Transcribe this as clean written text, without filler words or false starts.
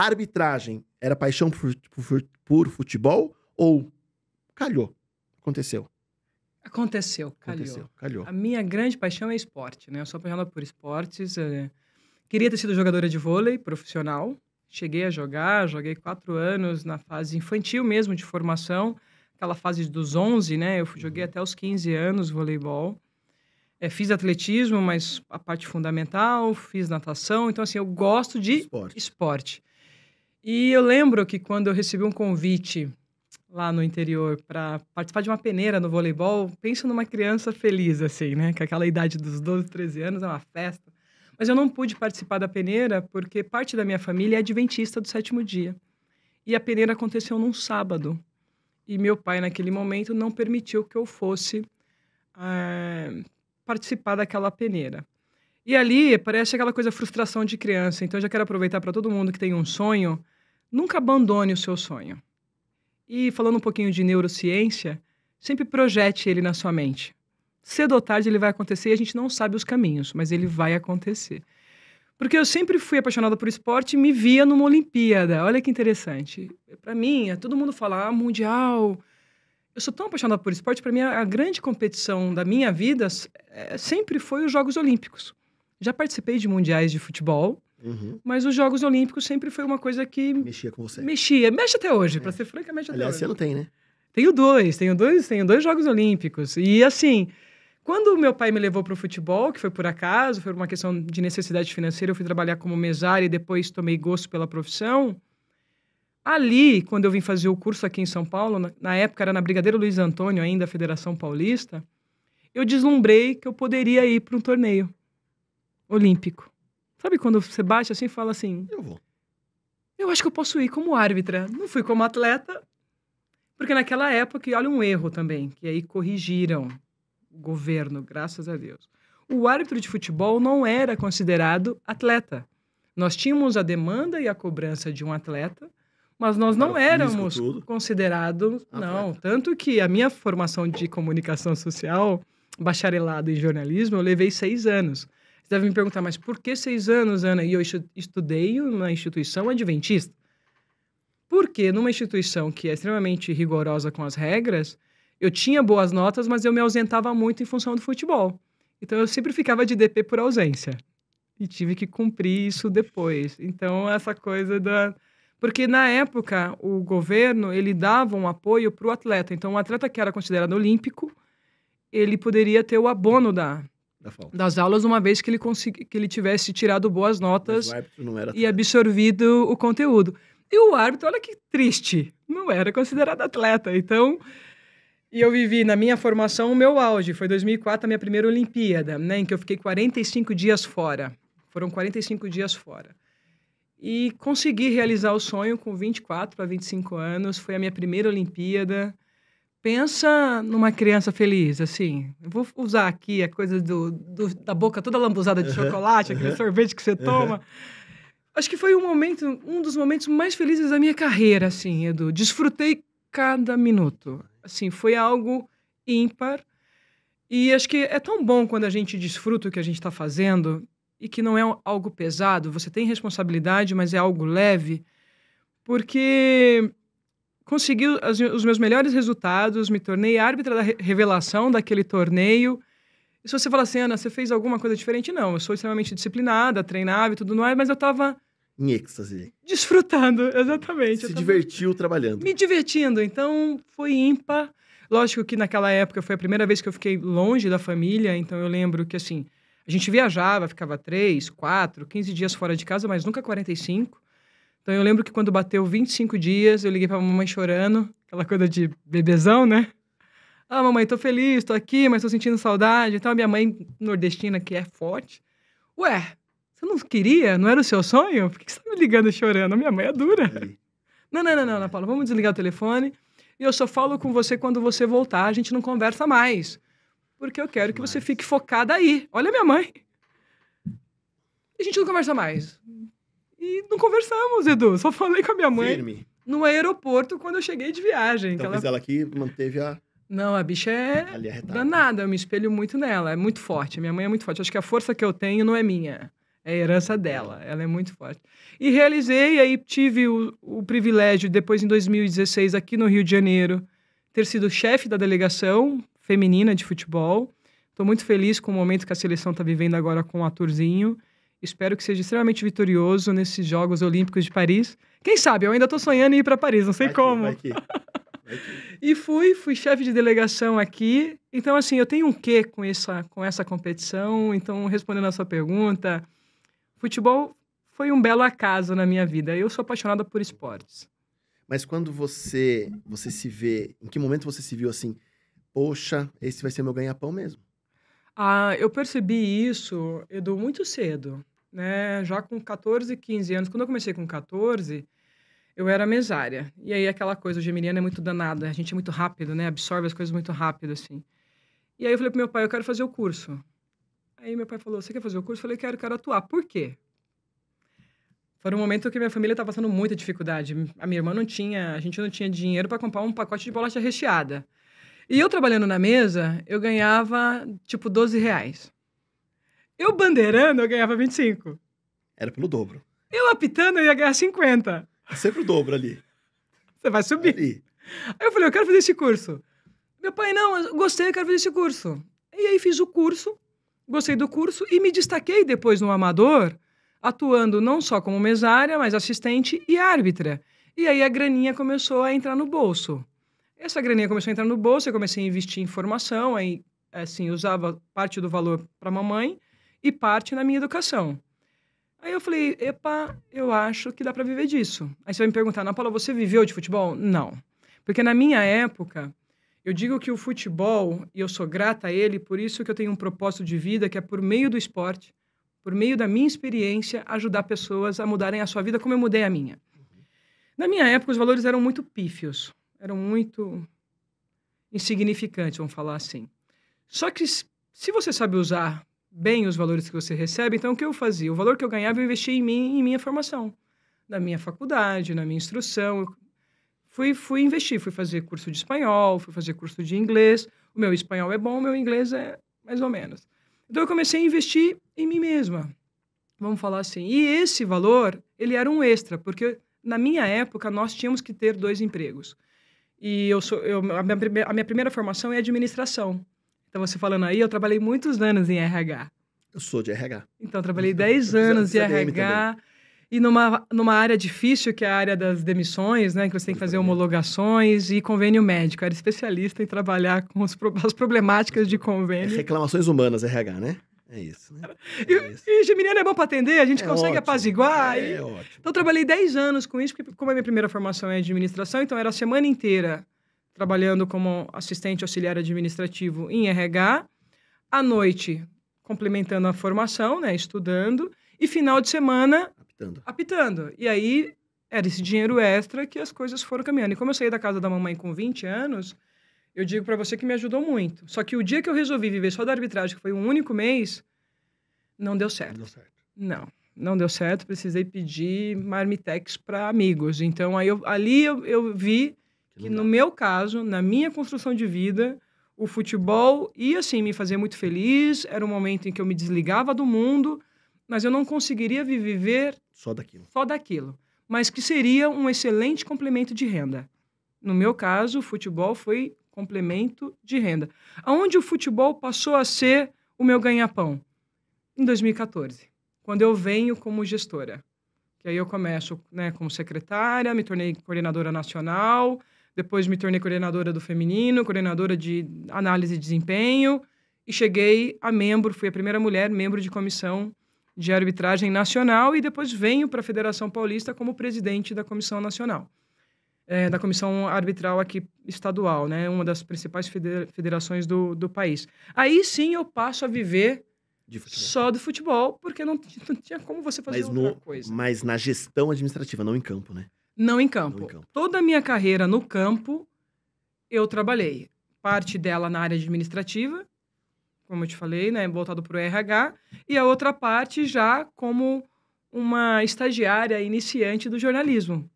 arbitragem era paixão por futebol ou calhou? Aconteceu. Calhou. A minha grande paixão é esporte, né? Eu sou apaixonada por esportes. Queria ter sido jogadora de vôlei profissional. Cheguei a jogar, joguei 4 anos na fase infantil mesmo, de formação. Aquela fase dos 11, né? Eu joguei até os 15 anos voleibol. Fiz atletismo, mas a parte fundamental. Fiz natação. Então, assim, eu gosto de esporte. E eu lembro que quando eu recebi um convite lá no interior para participar de uma peneira no voleibol, pensa numa criança feliz, assim, né? Que aquela idade dos 12, 13 anos é uma festa. Mas eu não pude participar da peneira porque parte da minha família é adventista do 7º dia. E a peneira aconteceu num sábado. E meu pai, naquele momento, não permitiu que eu fosse participar daquela peneira. E ali parece aquela coisa frustração de criança. Então eu já quero aproveitar para todo mundo que tem um sonho, nunca abandone o seu sonho. E falando um pouquinho de neurociência, sempre projete ele na sua mente. Cedo ou tarde ele vai acontecer e a gente não sabe os caminhos, mas ele vai acontecer. Porque eu sempre fui apaixonada por esporte e me via numa Olimpíada. Olha que interessante. Para mim, todo mundo fala, mundial. Eu sou tão apaixonada por esporte, para mim a grande competição da minha vida sempre foi os Jogos Olímpicos. Já participei de mundiais de futebol, mas os Jogos Olímpicos sempre foi uma coisa que... Mexia com você. Mexe até hoje, pra ser franca, mexe até hoje. Aliás, você não tem, né? Tenho dois Jogos Olímpicos. E assim, quando meu pai me levou pro futebol, que foi por acaso, foi uma questão de necessidade financeira, eu fui trabalhar como mesária e depois tomei gosto pela profissão. Ali, quando eu vim fazer o curso aqui em São Paulo, na época era na Brigadeiro Luiz Antônio, ainda a Federação Paulista, eu deslumbrei que eu poderia ir para um torneio olímpico. Sabe quando você bate assim e fala assim... Eu vou. Eu acho que eu posso ir como árbitra. Não fui como atleta, porque naquela época, e olha um erro também, que aí corrigiram o governo, graças a Deus. O árbitro de futebol não era considerado atleta. Nós tínhamos a demanda e a cobrança de um atleta, mas nós não éramos considerados... Não, tanto que a minha formação de comunicação social, bacharelado em jornalismo, eu levei 6 anos. Você deve me perguntar, mas por que 6 anos, Ana? E eu estudei numa instituição adventista. Porque numa instituição que é extremamente rigorosa com as regras, eu tinha boas notas, mas eu me ausentava muito em função do futebol. Então eu sempre ficava de DP por ausência. E tive que cumprir isso depois. Então essa coisa da... Porque na época o governo, ele dava um apoio para o atleta. Então um atleta que era considerado olímpico, ele poderia ter o abono das aulas, uma vez que ele tivesse tirado boas notas e absorvido o conteúdo. E o árbitro, olha que triste, não era considerado atleta. Então, e eu vivi na minha formação o meu auge. Foi 2004 a minha primeira Olimpíada, né, em que eu fiquei 45 dias fora. Foram 45 dias fora. E consegui realizar o sonho com 24 a 25 anos. Foi a minha primeira Olimpíada. Pensa numa criança feliz, assim. Eu vou usar aqui a coisa da boca toda lambuzada de chocolate, aquele sorvete que você toma. Acho que foi um dos momentos mais felizes da minha carreira, assim, Edu. Desfrutei cada minuto. Assim, foi algo ímpar. E acho que é tão bom quando a gente desfruta o que a gente está fazendo e que não é algo pesado. Você tem responsabilidade, mas é algo leve. Porque... consegui os meus melhores resultados, me tornei árbitra da revelação daquele torneio. E se você fala assim, Ana, você fez alguma coisa diferente? Não, eu sou extremamente disciplinada, treinava e tudo mais, mas eu estava... em êxtase. Desfrutando, exatamente. Se divertiu trabalhando. Me divertindo, então foi ímpar. Lógico que naquela época foi a primeira vez que eu fiquei longe da família, então eu lembro que, assim, a gente viajava, ficava 3, 4, 15 dias fora de casa, mas nunca 45. Então, eu lembro que quando bateu 25 dias, eu liguei pra mamãe chorando, aquela coisa de bebezão, né? Ah, mamãe, tô feliz, tô aqui, mas tô sentindo saudade. Então, a minha mãe nordestina, que é forte, ué, você não queria? Não era o seu sonho? Por que você tá me ligando chorando? A minha mãe é dura. Não, Ana Paula, vamos desligar o telefone e eu só falo com você quando você voltar, a gente não conversa mais. Porque eu quero que você fique focada aí. Olha a minha mãe. E a gente não conversa mais. E não conversamos, Edu. Só falei com a minha mãe no aeroporto quando eu cheguei de viagem. Então, ela aqui manteve a... Não, a bicha é danada. Eu me espelho muito nela. É muito forte. A minha mãe é muito forte. Acho que a força que eu tenho não é minha. É a herança dela, ela é muito forte. E realizei, aí tive o privilégio, depois em 2016, aqui no Rio de Janeiro, ter sido chefe da delegação feminina de futebol. Estou muito feliz com o momento que a seleção está vivendo agora com o Arthurzinho. Espero que seja extremamente vitorioso nesses Jogos Olímpicos de Paris. Quem sabe, eu ainda estou sonhando em ir para Paris, não sei Vai como. Vai que. E fui chefe de delegação aqui. Então, assim, eu tenho um quê com essa competição. Então, respondendo a sua pergunta, futebol foi um belo acaso na minha vida. Eu sou apaixonada por esportes. Mas quando você se vê, em que momento você se viu assim, poxa, esse vai ser meu ganha-pão mesmo? Eu percebi isso, Edu, muito cedo, né? Já com 14, 15 anos. Quando eu comecei com 14, eu era mesária. E aí aquela coisa, o geminiano é muito danado, a gente é muito rápido, né? Absorve as coisas muito rápido, assim. E aí eu falei pro meu pai, eu quero fazer o curso. Aí meu pai falou, você quer fazer o curso? Eu falei, quero atuar. Por quê? Foi um momento que minha família estava passando muita dificuldade. A minha irmã a gente não tinha dinheiro para comprar um pacote de bolacha recheada. E eu trabalhando na mesa, eu ganhava, tipo, R$ 12. Eu bandeirando, eu ganhava 25. Era pelo dobro. Eu apitando, eu ia ganhar 50. É sempre o dobro ali. Você vai subir. Ali. Aí eu falei, eu quero fazer esse curso. Meu pai, não, eu gostei, eu quero fazer esse curso. E aí fiz o curso, gostei do curso e me destaquei depois no Amador, atuando não só como mesária, mas assistente e árbitra. E aí a graninha começou a entrar no bolso. Essa graninha começou a entrar no bolso, eu comecei a investir em formação, aí, assim, usava parte do valor para mamãe e parte na minha educação. Aí eu falei, epa, eu acho que dá para viver disso. Aí você vai me perguntar, Ana Paula, você viveu de futebol? Não. Porque na minha época, eu digo que o futebol, e eu sou grata a ele, por isso que eu tenho um propósito de vida, que é por meio do esporte, por meio da minha experiência, ajudar pessoas a mudarem a sua vida como eu mudei a minha. Na minha época, os valores eram muito pífios, eram muito insignificantes, vamos falar assim. Só que se você sabe usar bem os valores que você recebe, então o que eu fazia? O valor que eu ganhava, eu investia em mim e em minha formação. Na minha faculdade, na minha instrução. Fui investir, fui fazer curso de espanhol, fui fazer curso de inglês. O meu espanhol é bom, o meu inglês é mais ou menos. Então eu comecei a investir em mim mesma. Vamos falar assim. E esse valor, ele era um extra, porque na minha época nós tínhamos que ter 2 empregos. E a minha primeira formação é administração. Então, você falando aí, eu trabalhei muitos anos em RH. Eu sou de RH. Então, trabalhei 10 anos em RH. E numa área difícil, que é a área das demissões, né? Que você tem que fazer homologações e convênio médico. Eu era especialista em trabalhar com as problemáticas de convênio. Reclamações humanas, RH, né? É isso, né? E geminiano é bom para atender, a gente consegue ótimo. apaziguar. É ótimo. Então, eu trabalhei 10 anos com isso, porque como a minha primeira formação é administração, então era a semana inteira trabalhando como assistente auxiliar administrativo em RH, à noite complementando a formação, né, estudando, e final de semana apitando. E aí era esse dinheiro extra que as coisas foram caminhando. E como eu saí da casa da mamãe com 20 anos, eu digo para você que me ajudou muito. Só que o dia que eu resolvi viver só da arbitragem, que foi um único mês, não deu certo. Não deu certo. Precisei pedir marmitex para amigos. Então, ali eu vi que no meu caso, na minha construção de vida, o futebol ia, assim, me fazer muito feliz. Era um momento em que eu me desligava do mundo, mas eu não conseguiria viver só daquilo. Mas que seria um excelente complemento de renda. No meu caso, o futebol foi complemento de renda. Aonde o futebol passou a ser o meu ganha-pão? Em 2014, quando eu venho como gestora. Que aí eu começo, né, como secretária, me tornei coordenadora nacional, depois me tornei coordenadora do feminino, coordenadora de análise de desempenho, e cheguei a membro, fui a primeira mulher membro de comissão de arbitragem nacional, e depois venho para a Federação Paulista como presidente da comissão nacional. Da comissão arbitral aqui estadual, né? Uma das principais federações do país. Aí sim eu passo a viver só do futebol, porque não tinha como você fazer outra coisa. Mas na gestão administrativa, não em campo, né? Não em campo. Toda a minha carreira no campo, eu trabalhei. Parte dela na área administrativa, como eu te falei, né? Voltado para o RH, e a outra parte já como uma estagiária iniciante do jornalismo.